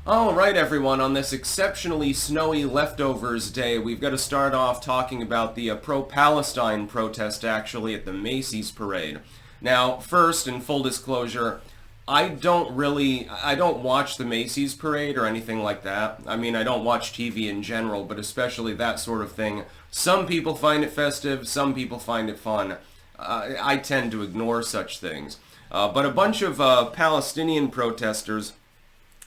All right, everyone, on this exceptionally snowy leftovers day, we've got to start off talking about the pro-Palestine protest, actually, at the Macys parade. Now, first, in full disclosure, I don't watch the Macys parade or anything like that. I mean, I don't watch TV in general, but especially that sort of thing. Some people find it festive, some people find it fun. I tend to ignore such things. But a bunch of Palestinian protesters,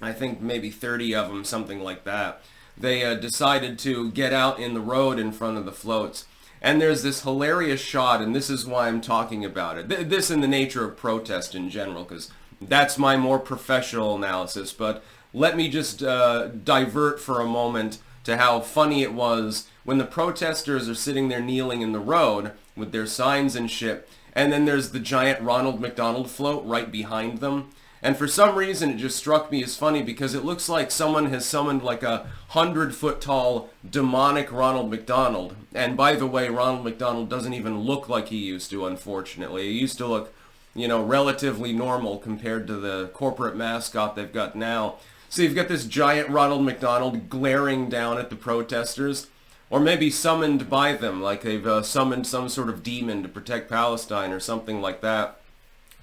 I think maybe 30 of them, something like that. They decided to get out in the road in front of the floats. And there's this hilarious shot, and this is why I'm talking about it. This in the nature of protest in general, because that's my more professional analysis. But let me just divert for a moment to how funny it was when the protesters are sitting there kneeling in the road with their signs and shit, and then there's the giant Ronald McDonald float right behind them. And for some reason, it just struck me as funny because it looks like someone has summoned like a 100-foot tall demonic Ronald McDonald. And by the way, Ronald McDonald doesn't even look like he used to, unfortunately. He used to look, relatively normal compared to the corporate mascot they've got now. So you've got this giant Ronald McDonald glaring down at the protesters, or maybe summoned by them, like they've summoned some sort of demon to protect Palestine or something like that.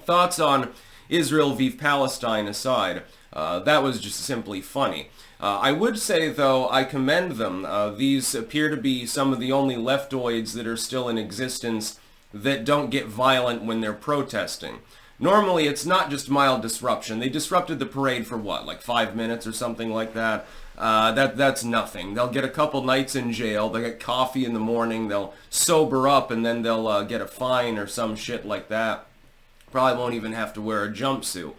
Thoughts on Israel v. Palestine aside, that was just simply funny. I would say, though, I commend them. These appear to be some of the only leftoids that are still in existence that don't get violent when they're protesting. Normally, it's not just mild disruption. They disrupted the parade for what, like 5 minutes or something like that? That's nothing. They'll get a couple nights in jail, they'll get coffee in the morning, they'll sober up, and then they'll get a fine or some shit like that. Probably won't even have to wear a jumpsuit.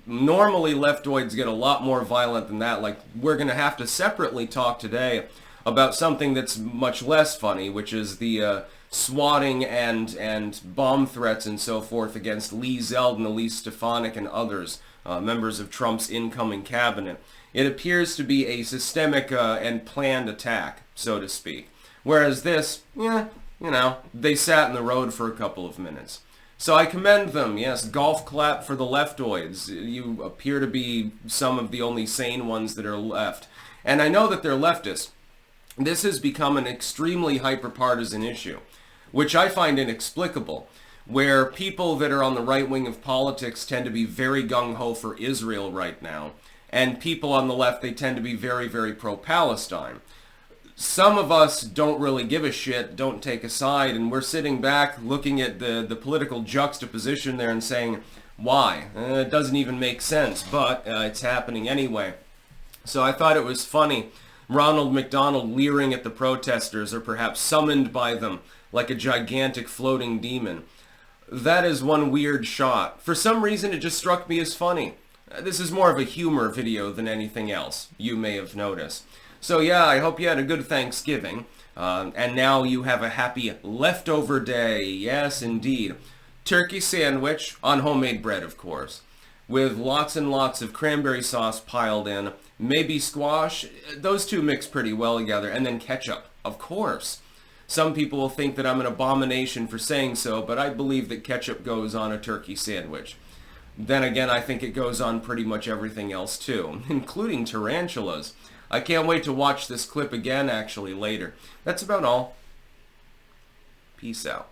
Normally, leftoids get a lot more violent than that. Like, we're going to have to separately talk today about something that's much less funny, which is the swatting and bomb threats and so forth against Lee Zeldin, Elise Stefanik, and others, members of Trump's incoming cabinet. It appears to be a systemic and planned attack, so to speak. Whereas this, they sat in the road for a couple of minutes. So I commend them, yes, golf clap for the leftoids. You appear to be some of the only sane ones that are left. And I know that they're leftists. This has become an extremely hyper-partisan issue, which I find inexplicable, where people that are on the right wing of politics tend to be very gung-ho for Israel right now, and people on the left, they tend to be very, very pro-Palestine. Some of us don't really give a shit, don't take a side, and we're sitting back looking at the political juxtaposition there and saying, why? It doesn't even make sense, but it's happening anyway. So I thought it was funny, Ronald McDonald leering at the protesters, or perhaps summoned by them like a gigantic floating demon. That is one weird shot. For some reason, it just struck me as funny. This is more of a humor video than anything else, you may have noticed. So yeah, I hope you had a good Thanksgiving, and now you have a happy leftover day. Yes, indeed. Turkey sandwich on homemade bread, of course, with lots and lots of cranberry sauce piled in, maybe squash. Those two mix pretty well together, and then ketchup, of course. Some people will think that I'm an abomination for saying so, but I believe that ketchup goes on a turkey sandwich. Then again, I think it goes on pretty much everything else too, including tarantulas. I can't wait to watch this clip again, actually, later. That's about all. Peace out.